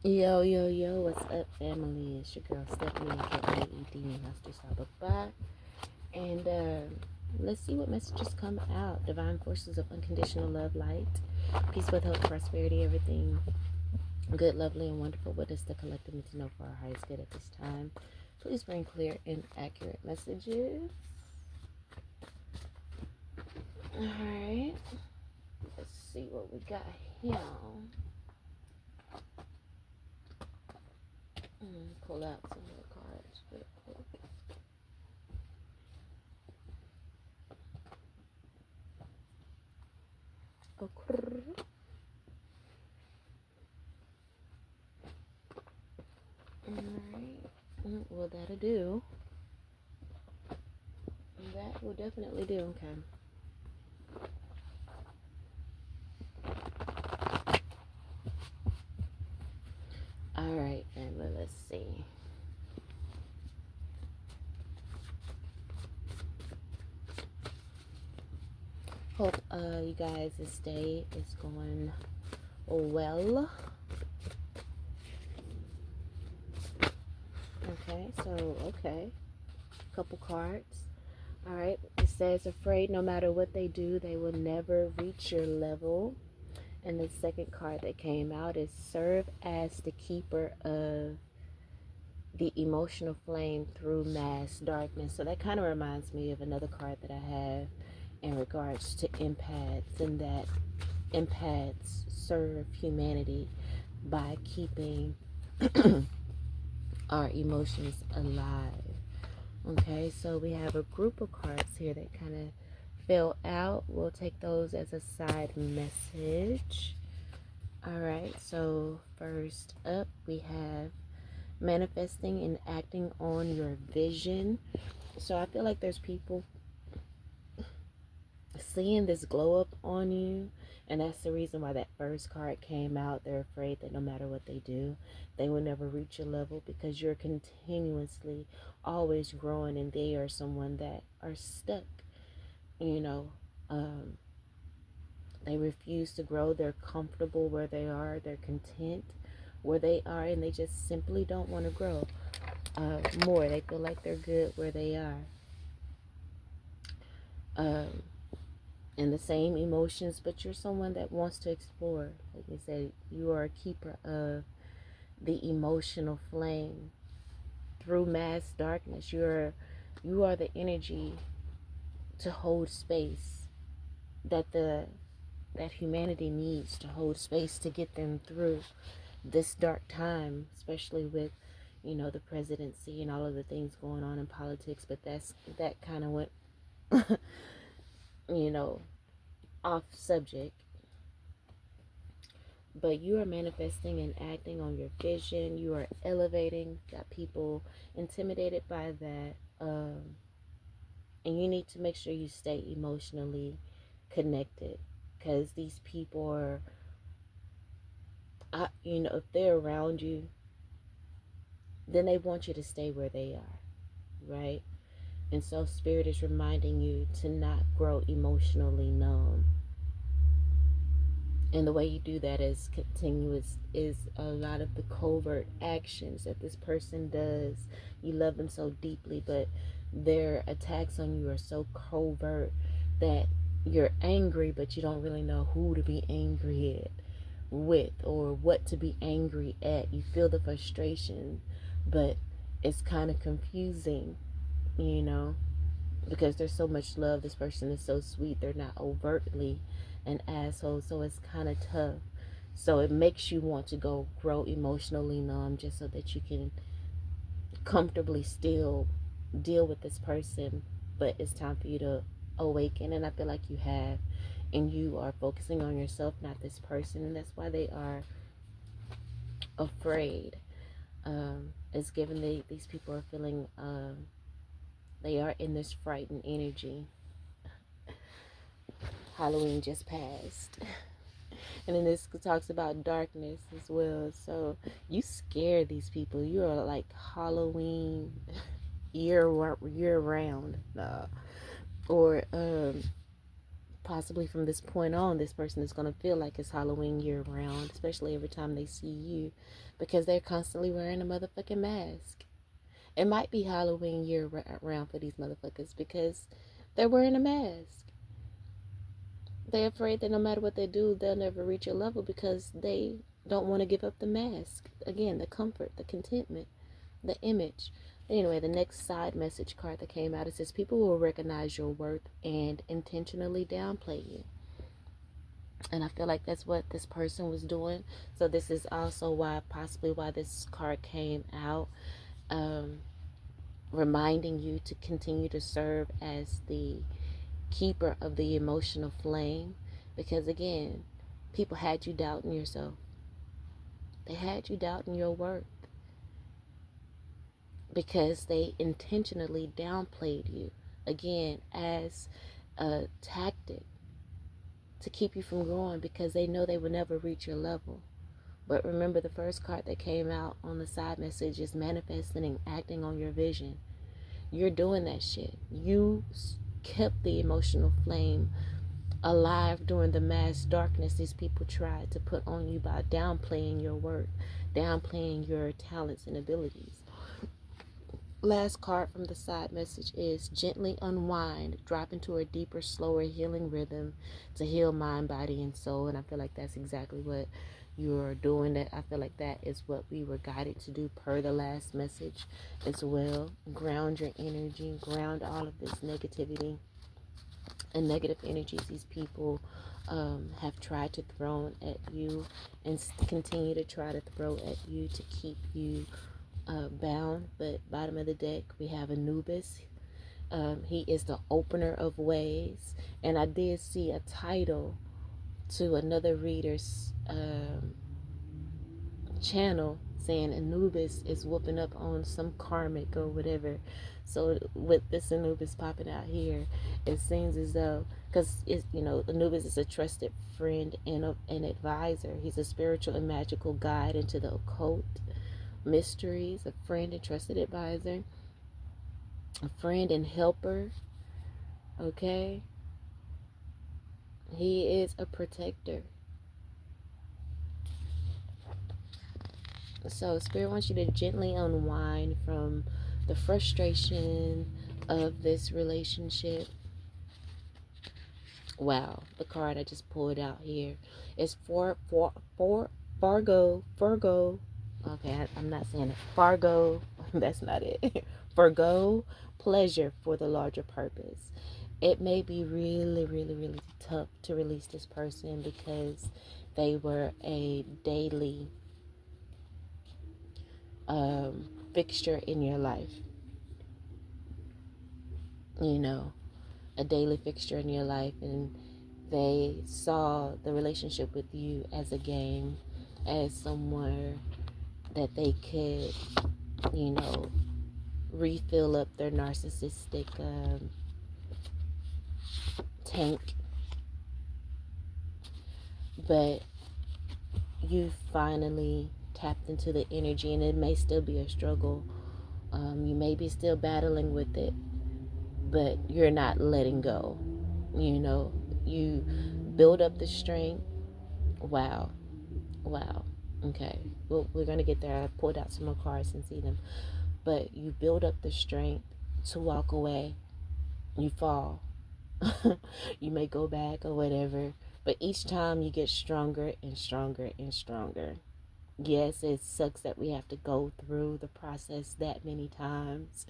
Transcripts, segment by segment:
Yo, yo, yo, what's up, family? It's your girl Stephanie, aka Demon Huster Sababa. And let's see what messages come out. Divine forces of unconditional love, light, peace with health, prosperity, everything good, lovely, and wonderful. What does the collective need to know for our highest good at this time? Please bring clear and accurate messages. Alright, let's see what we got here. Pull out some more cards real quick. Okay. Alright. Well, that'll do. That will definitely do. Okay. Alright, family. Let's see. Hope you guys' this day is going well. Okay. Couple cards. Alright. It says, afraid no matter what they do, they will never reach your level. And the second card that came out is serve as the keeper of the emotional flame through mass darkness. So that kind of reminds me of another card that I have in regards to empaths, and that empaths serve humanity by keeping our emotions alive. Okay, so we have a group of cards here that kind of fell out. We'll take those as a side message. All right, so first up we have manifesting and acting on your vision. So I feel like there's people seeing this glow up on you, and that's the reason why that first card came out. They're afraid that no matter what they do, they will never reach your level, because you're continuously always growing, and they are someone that are stuck, you know. They refuse to grow. They're comfortable where they are. They're content where they are, and they just simply don't want to grow more. They feel like they're good where they are. Um, and the same emotions, but you're someone that wants to explore. Like I said, you are a keeper of the emotional flame through mass darkness. You are the energy to hold space that that humanity needs, to hold space to get them through this dark time, especially with, the presidency and all of the things going on in politics. But that kind of went you know off subject. But you are manifesting and acting on your vision. You are elevating. Got people intimidated by that. And you need to make sure you stay emotionally connected, because these people are, if they're around you, then they want you to stay where they are, right? And so Spirit is reminding you to not grow emotionally numb. And the way you do that is a lot of the covert actions that this person does. You love them so deeply, but their attacks on you are so covert that you're angry, but you don't really know who to be angry with, or what to be angry at. You feel the frustration, but it's kind of confusing, you know, because there's so much love. This person is so sweet. They're not overtly an asshole, so it's kind of tough. So it makes you want to go grow emotionally numb, just so that you can comfortably still deal with this person. But it's time for you to awaken, and I feel like you have, and you are focusing on yourself, not this person, and that's why they are afraid. It's given these people are feeling they are in this frightened energy. Halloween just passed. And then this talks about darkness as well. So you scare these people. You are like Halloween year round. Or possibly from this point on, this person is going to feel like it's Halloween year round, especially every time they see you, because they're constantly wearing a motherfucking mask. It might be Halloween year round for these motherfuckers because they're wearing a mask. They're afraid that no matter what they do, they'll never reach your level because they don't want to give up the mask. Again, the comfort, the contentment, the image. Anyway, the next side message card that came out, it says people will recognize your worth and intentionally downplay you. And I feel like that's what this person was doing. So this is also possibly why this card came out, reminding you to continue to serve as the keeper of the emotional flame. Because again, people had you doubting yourself. They had you doubting your worth because they intentionally downplayed you, again, as a tactic to keep you from growing, because they know they will never reach your level. But remember, the first card that came out on the side message is manifesting and acting on your vision. You're doing that shit. You kept the emotional flame alive during the mass darkness these people tried to put on you by downplaying your worth, downplaying your talents and abilities. Last card from the side message is gently unwind, drop into a deeper, slower healing rhythm to heal mind, body, and soul. And I feel like that's exactly what you're doing. That I feel like that is what we were guided to do per the last message as well. Ground your energy, ground all of this negativity and negative energies these people have tried to throw at you and continue to try to throw at you to keep you bound. But bottom of the deck, we have Anubis. He is the opener of ways. And I did see a title to another reader's channel saying Anubis is whooping up on some karmic or whatever. So with this Anubis popping out here, it seems as though, because Anubis is a trusted friend and an advisor. He's a spiritual and magical guide into the occult mysteries, a friend and trusted advisor, a friend and helper. Okay, he is a protector. So Spirit wants you to gently unwind from the frustration of this relationship. Wow, the card I just pulled out here is Fargo. Okay, I'm not saying it. Fargo, that's not it. Forgo pleasure for the larger purpose. It may be really, really, really tough to release this person because they were a daily fixture in your life. A daily fixture in your life, and they saw the relationship with you as a game, as somewhere that they could, refill up their narcissistic tank. But you finally tapped into the energy, and it may still be a struggle. You may be still battling with it, but you're not letting go. You build up the strength. Wow. Okay. Well, we're going to get there. I pulled out some more cards and see them. But you build up the strength to walk away. You fall. You may go back or whatever. But each time you get stronger and stronger and stronger. Yes, it sucks that we have to go through the process that many times.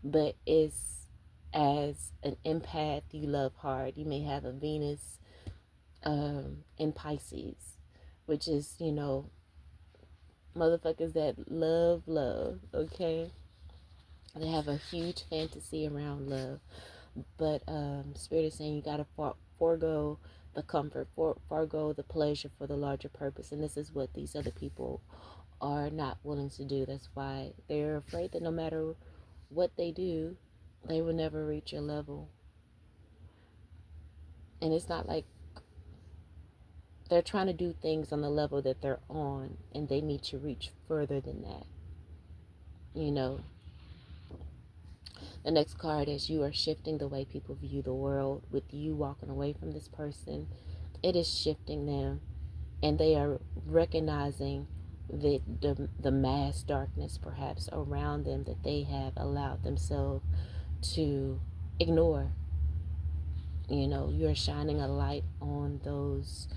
But it's, as an empath, you love hard. You may have a Venus in Pisces, which is, motherfuckers that love, okay? They have a huge fantasy around love. But Spirit is saying you got to forego the comfort, forego the pleasure for the larger purpose. And this is what these other people are not willing to do. That's why they're afraid that no matter what they do, they will never reach your level. And it's not like they're trying to do things on the level that they're on, and they need to reach further than that. The next card is you are shifting the way people view the world. With you walking away from this person, it is shifting them, and they are recognizing the mass darkness perhaps around them that they have allowed themselves to ignore. You know, you're shining a light on those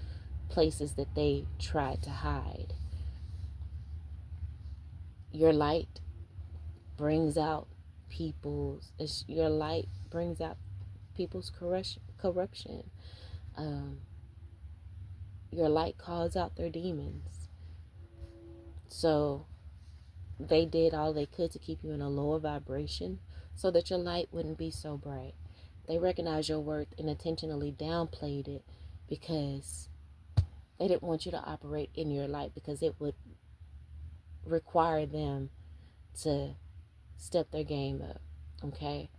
places that they tried to hide. Your light brings out your light brings out people's corruption. Um, your light calls out their demons. So they did all they could to keep you in a lower vibration so that your light wouldn't be so bright. They recognized your worth and intentionally downplayed it because they didn't want you to operate in your light, because it would require them to step their game up. Okay?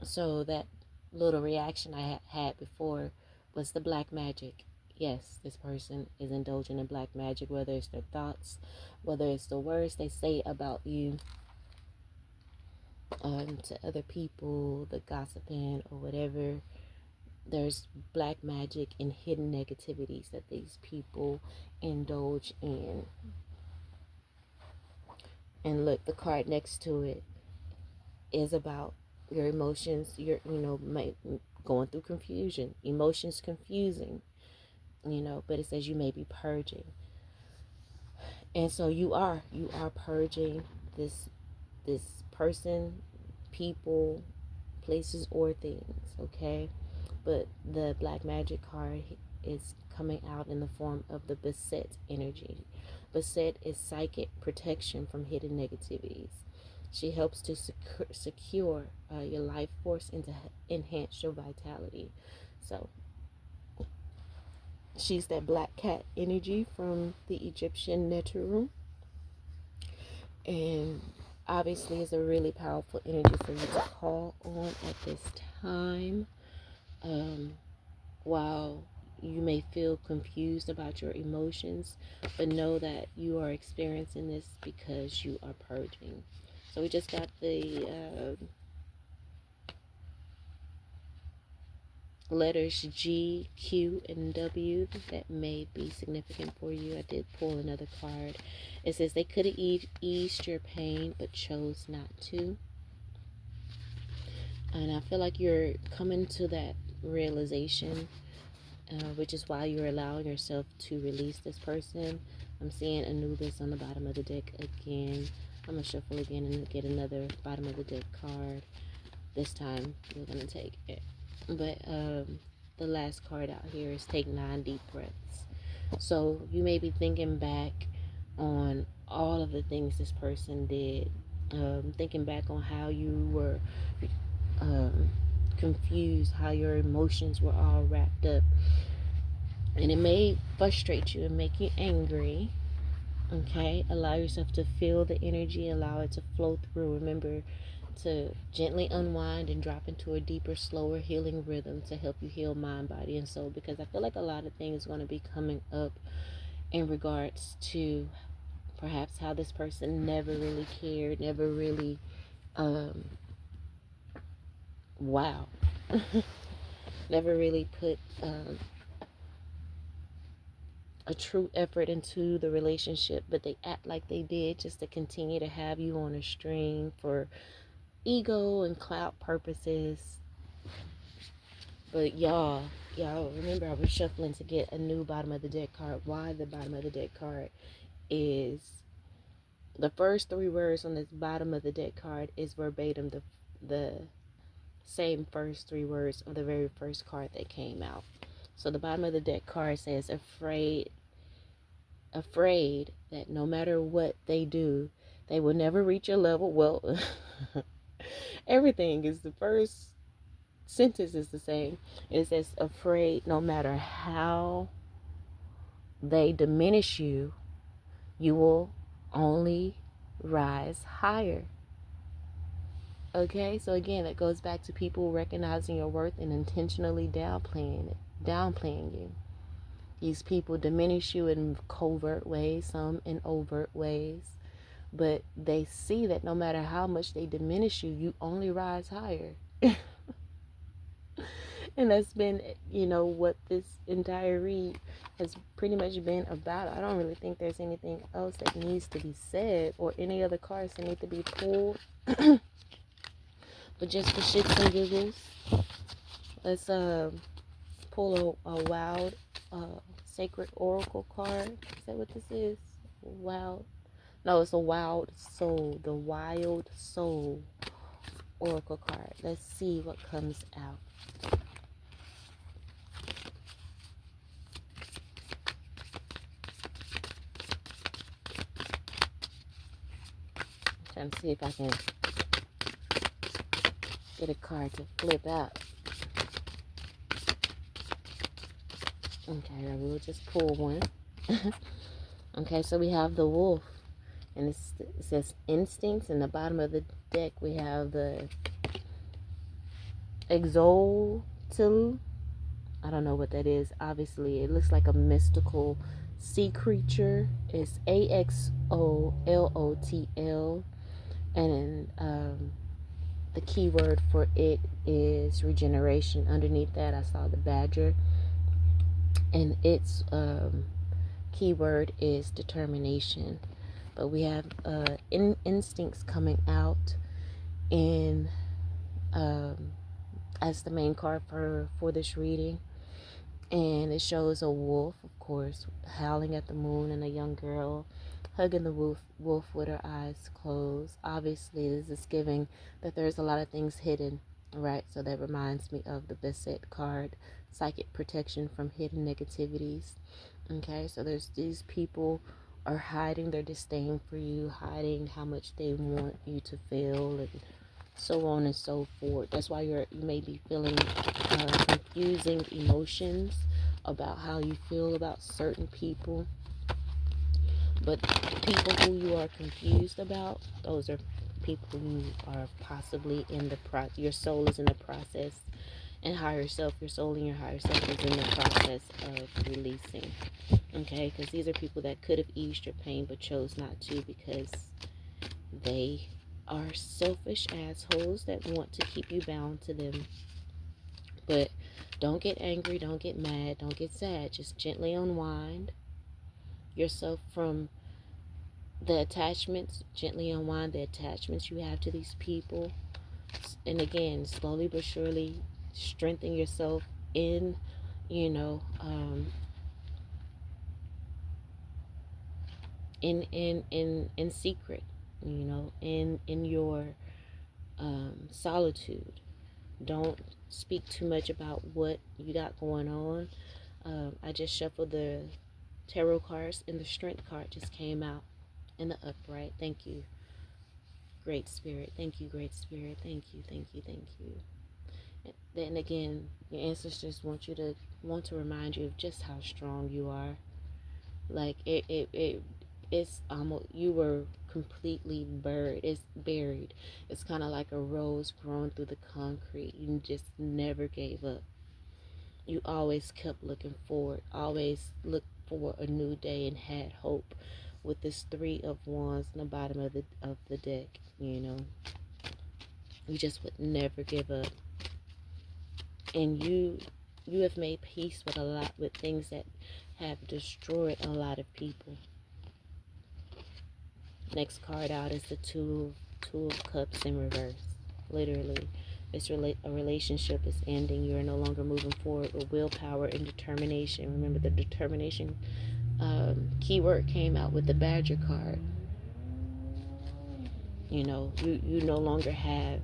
So that little reaction I had before was the black magic. Yes, this person is indulging in black magic, whether it's their thoughts, whether it's the words they say about you to other people, the gossiping or whatever. There's black magic and hidden negativities that these people indulge in. And look, the card next to it is about your emotions. Going through confusion. Emotions confusing. But it says you may be purging. And so you are purging this person, people, places, or things, okay? But the black magic card is coming out in the form of the Beset energy. Beset is psychic protection from hidden negativities. She helps to secure your life force and to enhance your vitality. So she's that black cat energy from the Egyptian Neteru. And obviously is a really powerful energy for you to call on at this time. While you may feel confused about your emotions, but know that you are experiencing this because you are purging. So we just got the letters G, Q, and W that may be significant for you. I did pull another card. It says they could have eased your pain but chose not to. And I feel like you're coming to that realization, which is why you're allowing yourself to release this person. I'm seeing Anubis on the bottom of the deck again. I'm going to shuffle again and get another bottom of the deck card. This time we're going to take it. But the last card out here is take 9 deep breaths. So you may be thinking back on all of the things this person did. Thinking back on how you were confused, how your emotions were all wrapped up. And it may frustrate you and make you angry. Okay? Allow yourself to feel the energy, allow it to flow through. Remember to gently unwind and drop into a deeper, slower healing rhythm to help you heal mind, body, and soul. Because I feel like a lot of things are going to be coming up in regards to perhaps how this person never really cared, never really, wow, never really put a true effort into the relationship, but they act like they did just to continue to have you on a string for ego and clout purposes. But y'all remember I was shuffling to get a new bottom of the deck card. Why the bottom of the deck card is the first 3 words on this bottom of the deck card is verbatim the same first 3 words of the very first card that came out. So the bottom of the deck card says afraid that no matter what they do, they will never reach your level. Well, everything is, the first sentence is the same. It says afraid no matter how they diminish you, you will only rise higher. Okay, so again, that goes back to people recognizing your worth and intentionally downplaying you. These people diminish you in covert ways, some in overt ways. but they see that no matter how much they diminish you, you only rise higher. And that's been, what this entire read has pretty much been about. I don't really think there's anything else that needs to be said or any other cards that need to be pulled. But just for shits and giggles, let's pull a wild sacred oracle card. Is that what this is? Wild? No, it's a wild soul. The wild soul oracle card. Let's see what comes out. I'm trying to see if I can get a card to flip out. Okay, we'll just pull one. Okay, so we have the wolf, and it says instincts. In the bottom of the deck, we have the exoltil. I don't know what that is. Obviously, it looks like a mystical sea creature. It's AXOLOTL, and the keyword for it is regeneration. Underneath that, I saw the badger, and its keyword is determination. But we have instincts coming out in as the main card for this reading, and it shows a wolf, of course, howling at the moon, and a young girl hugging the wolf with her eyes closed. Obviously, this is giving that there's a lot of things hidden, right? So that reminds me of the Beset card, psychic protection from hidden negativities. Okay, so there's these people are hiding their disdain for you, hiding how much they want you to feel, and so on and so forth. That's why you may be feeling confusing emotions about how you feel about certain people. But people who you are confused about, those are people who are possibly in the your soul is in the process, and higher self, your soul and your higher self is in the process of releasing. Okay, because these are people that could have eased your pain but chose not to because they are selfish assholes that want to keep you bound to them. But don't get angry, don't get mad, don't get sad. Just gently unwind yourself from the attachments, gently unwind the attachments you have to these people. And again, slowly but surely strengthen yourself in, in secret, in your solitude. Don't speak too much about what you got going on. I just shuffled the tarot cards, and the strength card just came out in the upright. Thank you, Great Spirit. Thank you, Great Spirit. Thank you, thank you, thank you. Then again, your ancestors want to remind you of just how strong you are. Like it's almost, you were completely buried. It's buried. It's kind of like a rose growing through the concrete. You just never gave up. You always kept looking forward. Always looked for a new day and had hope. With this 3 of Wands in the bottom of the deck, you just would never give up. And you have made peace with things that have destroyed a lot of people. Next card out is the two of Cups in reverse. Literally, a relationship is ending. You are no longer moving forward with willpower and determination. Remember, the determination keyword came out with the Badger card. You no longer have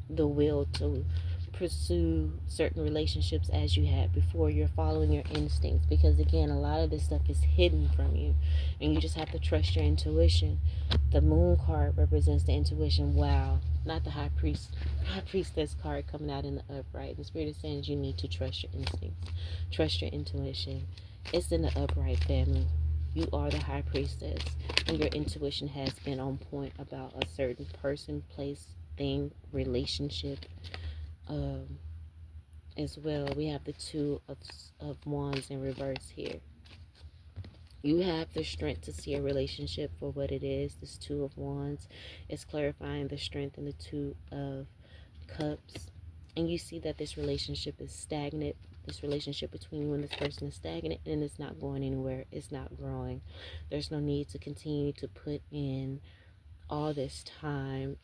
the will to pursue certain relationships as you had before. You're following your instincts because, again, a lot of this stuff is hidden from you, and you just have to trust your intuition. The Moon card represents the intuition. Wow. Not the high priestess card coming out in the upright. The Spirit is saying you need to trust your instincts, trust your intuition. It's in the upright, family. You are the high priestess, and your intuition has been on point about a certain person, place, thing, relationship, as well. We have the two of wands in reverse here. You have the strength to see a relationship for what it is. This two of wands is clarifying the strength in the two of cups. And you see that this relationship is stagnant. This relationship between you and this person is stagnant and it's not going anywhere. It's not growing. There's no need to continue to put in all this time.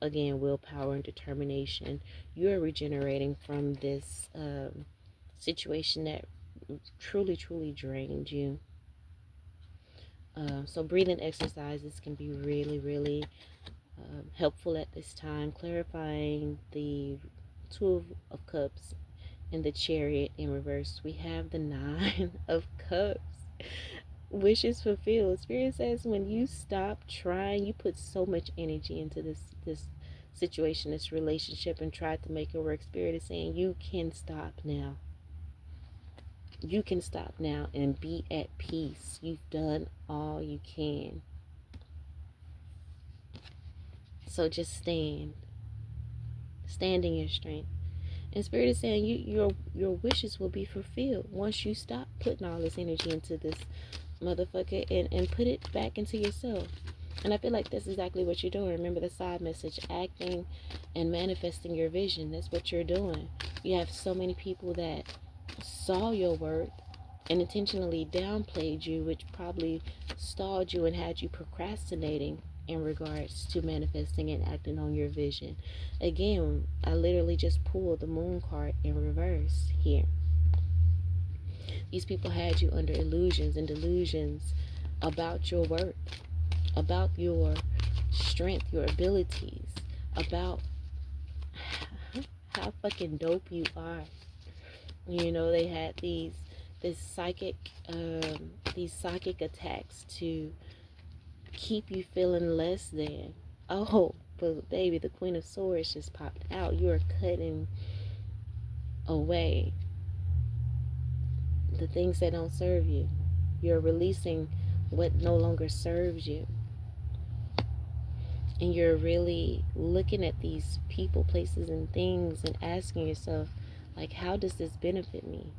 Again, willpower and determination. You're regenerating from this situation that truly drained you. So breathing exercises can be really helpful at this time, clarifying the two of cups and the chariot in reverse. We have the nine of cups. Wishes fulfilled. Spirit says when you stop trying, you put so much energy into this situation, this relationship, and try to make it work. Spirit is saying you can stop now. You can stop now and be at peace. You've done all you can. So just stand. Stand in your strength. And Spirit is saying your wishes will be fulfilled once you stop putting all this energy into this motherfucker and put it back into yourself. And I feel like that's exactly what you're doing. Remember the side message, acting and manifesting your vision. That's what you're doing. You have so many people that saw your worth and intentionally downplayed you, which probably stalled you and had you procrastinating in regards to manifesting and acting on your vision. Again, I literally just pulled the moon card in reverse here. These people had you under illusions and delusions about your worth, about your strength, your abilities, about how fucking dope you are. You know, they had this psychic these psychic attacks to keep you feeling less than. Oh, but baby, the Queen of Swords just popped out. You're cutting away the things that don't serve you. You're releasing what no longer serves you. And you're really looking at these people, places, and things and asking yourself, like, how does this benefit me?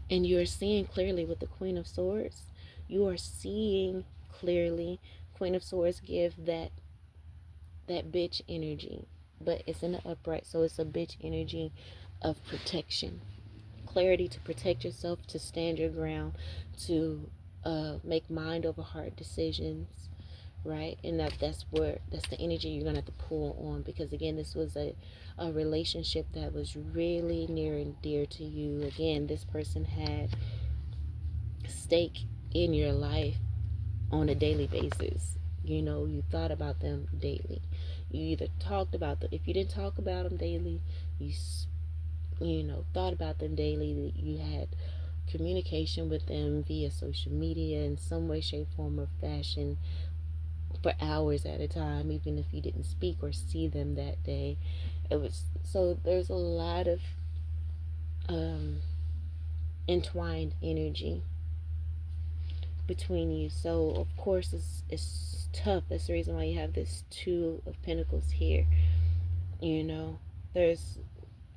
And you're seeing clearly with the Queen of Swords. You are seeing clearly. Queen of Swords give that bitch energy, but it's in the upright, so it's a bitch energy of protection, clarity to protect yourself, to stand your ground, to make mind over heart decisions, right? And that's the energy you're gonna have to pull on, because again, this was a relationship that was really near and dear to you. Again, this person had stake in your life on a daily basis. You know, you thought about them daily. You either talked about them. If you didn't talk about them daily, you know, thought about them daily. You had communication with them via social media in some way, shape, form, or fashion for hours at a time, even if you didn't speak or see them that day. It was so there's a lot of um, entwined energy between you. So of course it's tough. That's the reason why you have this two of pentacles here. You know, there's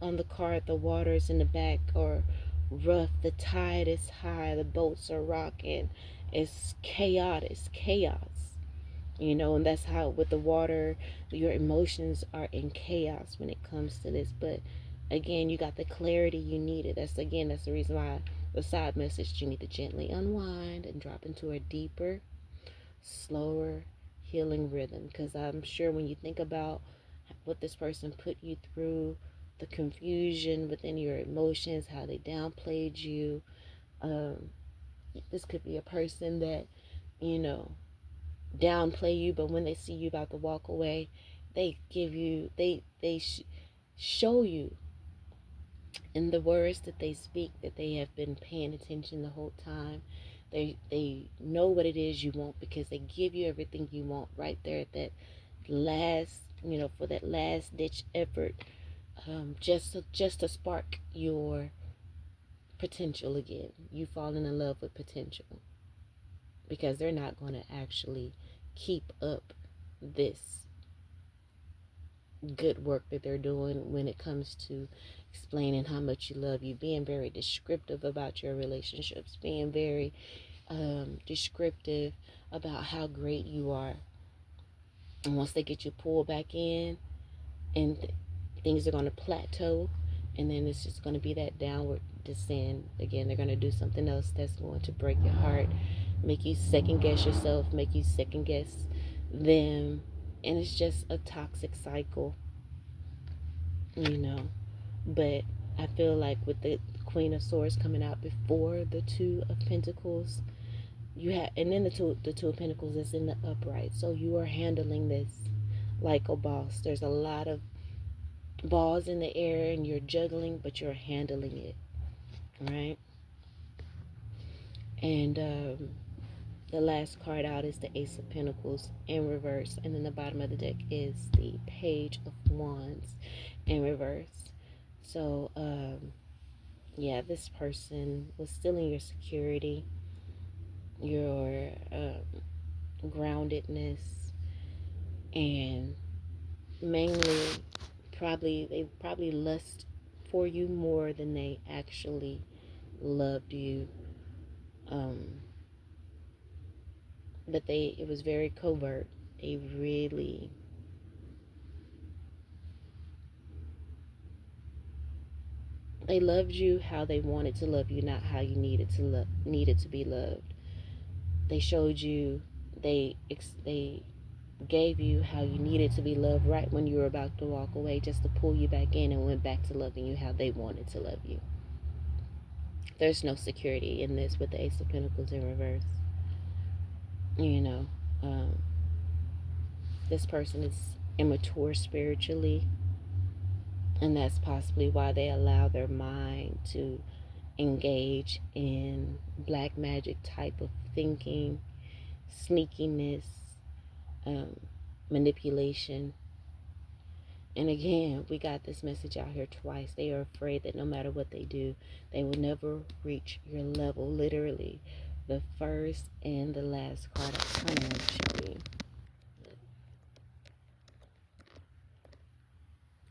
on the card the waters in the back are rough, the tide is high, the boats are rocking, it's chaotic, it's chaos. You know, and that's how with the water your emotions are in chaos when it comes to this. But again, you got the clarity you needed. That's the reason why the side message, you need to gently unwind and drop into a deeper, slower healing rhythm. Because I'm sure when you think about what this person put you through, the confusion within your emotions, how they downplayed you, um, this could be a person that, you know, downplay you, but when they see you about to walk away, they give you, show you in the words that they speak that they have been paying attention the whole time. They know what it is you want, because they give you everything you want right there at that last, you know, for that last ditch effort, just to spark your potential again. You falling in love with potential, because they're not going to actually keep up this good work that they're doing when it comes to explaining how much you love you, being very descriptive about your relationships, being very descriptive about how great you are. And once they get you pulled back in, and things are going to plateau, and then it's just going to be that downward descent again. They're going to do something else that's going to break your heart, make you second guess yourself, make you second guess them, and it's just a toxic cycle, you know. But I feel like with the Queen of Swords coming out before the Two of Pentacles, you have, and then the Two of Pentacles is in the upright, so you are handling this like a boss. There's a lot of balls in the air and you're juggling, but you're handling it, right? And the last card out is the Ace of Pentacles in reverse, and then the bottom of the deck is the Page of Wands in reverse. So yeah, this person was stealing your security, your groundedness, and mainly they probably lust for you more than they actually loved you. um but it was very covert. They loved you how they wanted to love you, not how you needed to be loved. They showed you, they gave you how you needed to be loved right when you were about to walk away, just to pull you back in, and went back to loving you how they wanted to love you. There's no security in this with the Ace of Pentacles in reverse. You know, um, this person is immature spiritually, and that's possibly why they allow their mind to engage in black magic type of thinking, sneakiness, um, manipulation. And again, we got this message out here twice. They are afraid that no matter what they do, they will never reach your level. Literally, the first and the last card I kind of want to show you.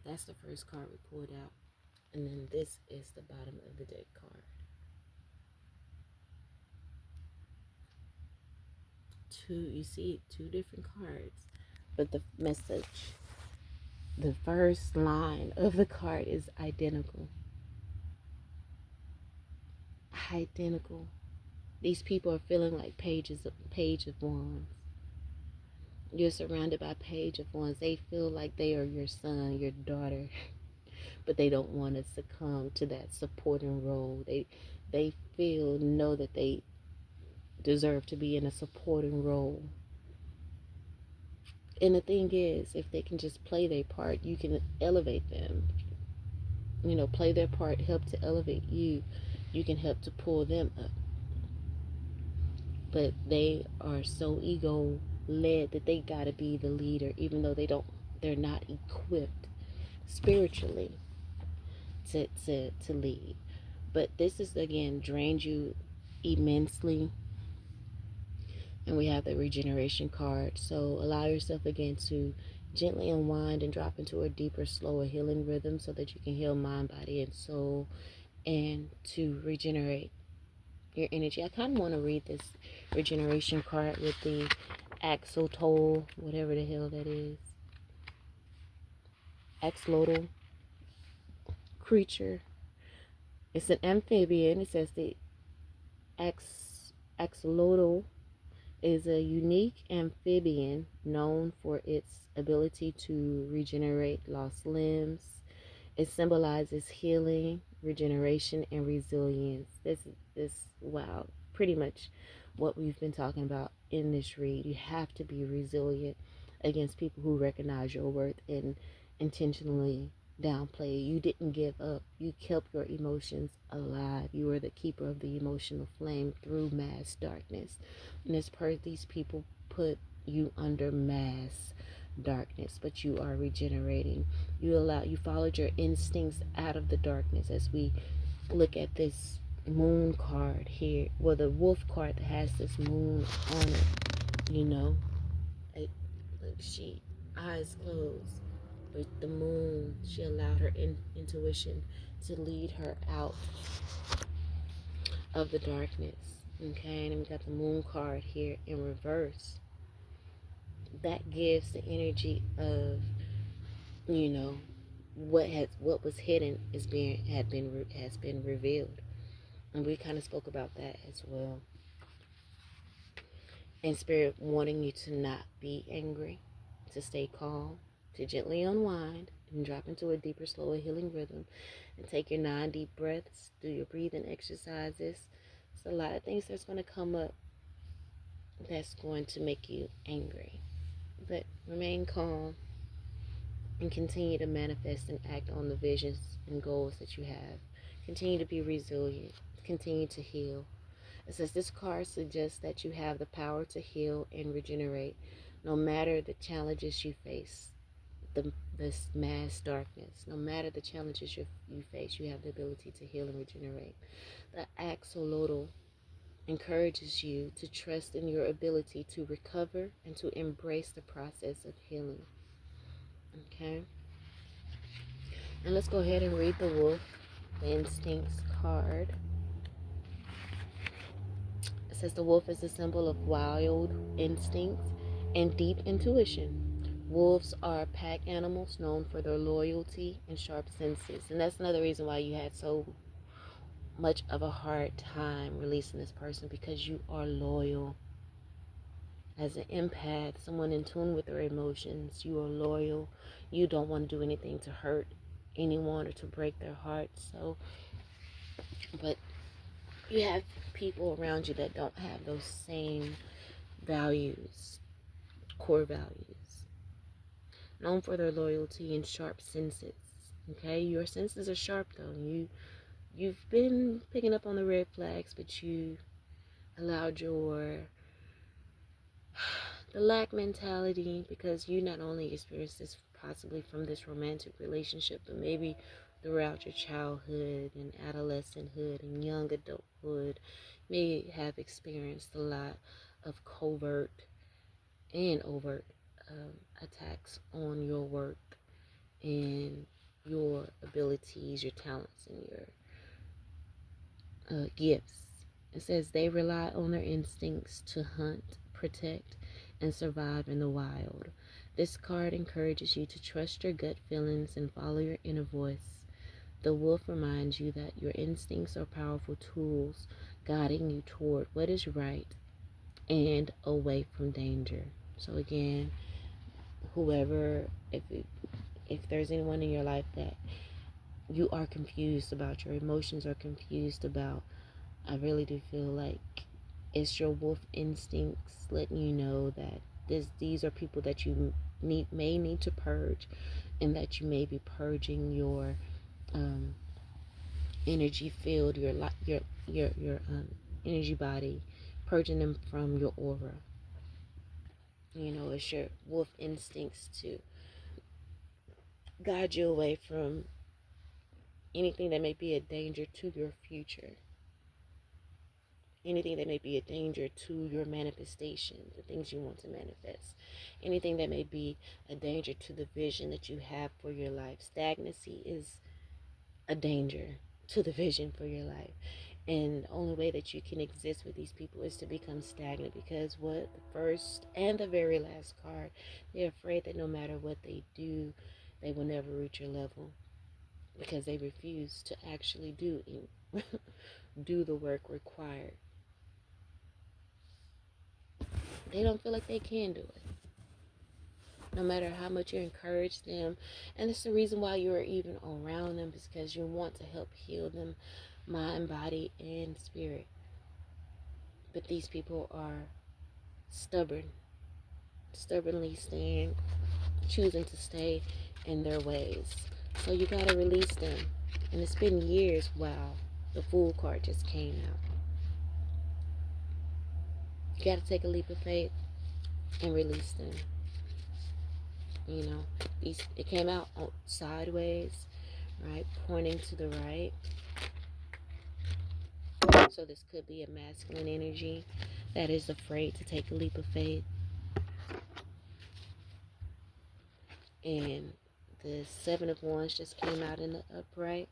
That's the first card we pulled out. And then this is the bottom of the deck card. You see two different cards, but the message, the first line of the card is identical. Identical. These people are feeling like Page of Wands. You're surrounded by Page of Wands. They feel like they are your son, your daughter, but they don't want to succumb to that supporting role. They know that they deserve to be in a supporting role. And the thing is, if they can just play their part, you can elevate them. You know, play their part, help to elevate you. You can help to pull them up. But they are so ego led that they gotta be the leader, even though they're not equipped spiritually to lead. But this is, again, drains you immensely. And we have the regeneration card. So allow yourself again to gently unwind and drop into a deeper, slower healing rhythm so that you can heal mind, body, and soul, and to regenerate your energy. I kind of want to read this regeneration card with the axolotl, whatever the hell that is. Axolotl creature. It's an amphibian. It says the axolotl is a unique amphibian known for its ability to regenerate lost limbs. It symbolizes healing, regeneration, and resilience. This wow, pretty much what we've been talking about in this read. You have to be resilient against people who recognize your worth and intentionally downplay. You didn't give up. You kept your emotions alive. You were the keeper of the emotional flame through mass darkness. And as per these people put you under mass darkness, but you are regenerating. You followed your instincts out of the darkness. As we look at this moon card here, well, the wolf card that has this moon on it, you know, look, she eyes closed, but the moon, she allowed her intuition to lead her out of the darkness. Okay, and we got the moon card here in reverse. That gives the energy of, you know, what was hidden has been revealed, and we kind of spoke about that as well. And Spirit wanting you to not be angry, to stay calm, to gently unwind and drop into a deeper, slower healing rhythm, and take your 9 deep breaths, do your breathing exercises. It's a lot of things that's going to come up that's going to make you angry, but remain calm and continue to manifest and act on the visions and goals that you have. Continue to be resilient. Continue to heal. It says this card suggests that you have the power to heal and regenerate no matter the challenges you face, this mass darkness. No matter the challenges you face, you have the ability to heal and regenerate. The axolotl encourages you to trust in your ability to recover and to embrace the process of healing. Okay? And let's go ahead and read the Wolf, the Instincts card. It says the wolf is a symbol of wild instincts and deep intuition. Wolves are pack animals known for their loyalty and sharp senses. And that's another reason why you had so much of a hard time releasing this person, because you are loyal. As an empath, someone in tune with their emotions, you are loyal. You don't want to do anything to hurt anyone or to break their hearts. So, but you have people around you that don't have those same values, core values, known for their loyalty and sharp senses. Okay, your senses are sharp though. You've been picking up on the red flags, but you allowed the lack mentality, because you not only experienced this possibly from this romantic relationship, but maybe throughout your childhood and adolescenthood and young adulthood, may have experienced a lot of covert and overt attacks on your work and your abilities, your talents, and your gifts. It says they rely on their instincts to hunt, protect, and survive in the wild. This card encourages you to trust your gut feelings and follow your inner voice. The wolf reminds you that your instincts are powerful tools guiding you toward what is right and away from danger. So again, whoever, if there's anyone in your life that you are confused about, your emotions are confused about, I really do feel like it's your wolf instincts letting you know that these are people that you may need to purge, and that you may be purging your energy field, your energy body, purging them from your aura. You know, it's your wolf instincts to guide you away from anything that may be a danger to your future, anything that may be a danger to your manifestation, the things you want to manifest, anything that may be a danger to the vision that you have for your life. Stagnancy is a danger to the vision for your life. And the only way that you can exist with these people is to become stagnant, because what the first and the very last card, they're afraid that no matter what they do, they will never reach your level, because they refuse to actually do the work required. They don't feel like they can do it, no matter how much you encourage them. And it's the reason why you're even around them, because you want to help heal them, mind, body, and spirit. But these people are stubbornly choosing to stay in their ways. So you gotta release them. And it's been years. Wow, the Fool card just came out. You gotta take a leap of faith and release them. You know, it came out sideways, right, pointing to the right. So this could be a masculine energy that is afraid to take a leap of faith. And the Seven of Wands just came out in the upright,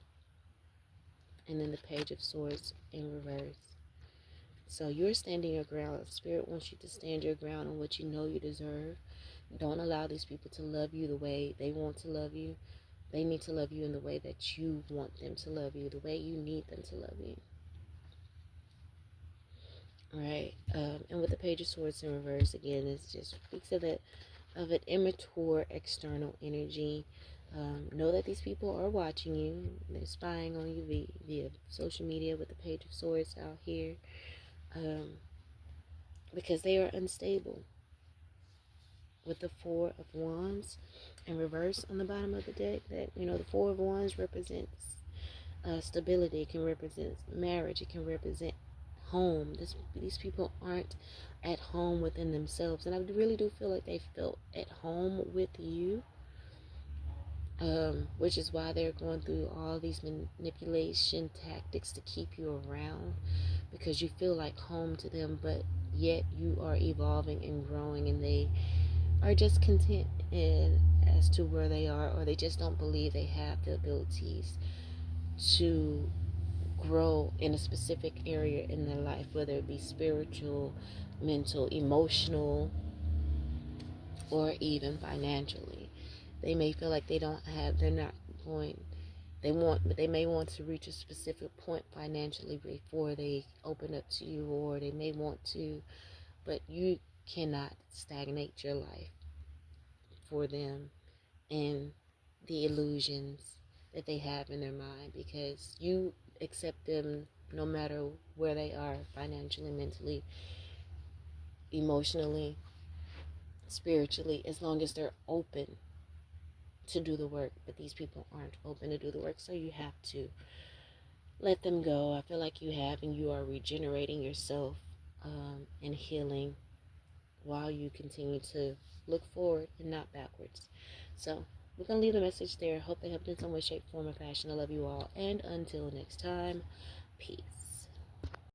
and then the Page of Swords in reverse. So you're standing your ground. Spirit wants you to stand your ground on what you know you deserve. Don't allow these people to love you the way they want to love you. They need to love you in the way that you want them to love you, the way you need them to love you. All right. And with the Page of Swords in reverse, again, it just speaks of that, of an immature external energy. Know that these people are watching you. They're spying on you via social media with the Page of Swords out here, because they are unstable. With the Four of Wands in reverse on the bottom of the deck, that, you know, the Four of Wands represents stability. It can represent marriage. It can represent home. These people aren't at home within themselves, and I really do feel like they felt at home with you, which is why they're going through all these manipulation tactics to keep you around, because you feel like home to them, but yet you are evolving and growing, and they are just content in as to where they are, or they just don't believe they have the abilities to grow in a specific area in their life, whether it be spiritual, mental, emotional, or even financially. They may feel like they're not going, but they may want to reach a specific point financially before they open up to you, or they may want to, but you cannot stagnate your life for them and the illusions that they have in their mind, because you accept them no matter where they are financially, mentally, emotionally, spiritually, as long as they're open to do the work. But these people aren't open to do the work, so you have to let them go. I feel like you have, and you are regenerating yourself, and healing while you continue to look forward and not backwards. So we're going to leave the message there. Hope they helped in some way, shape, form, or fashion. I love you all. And until next time, peace.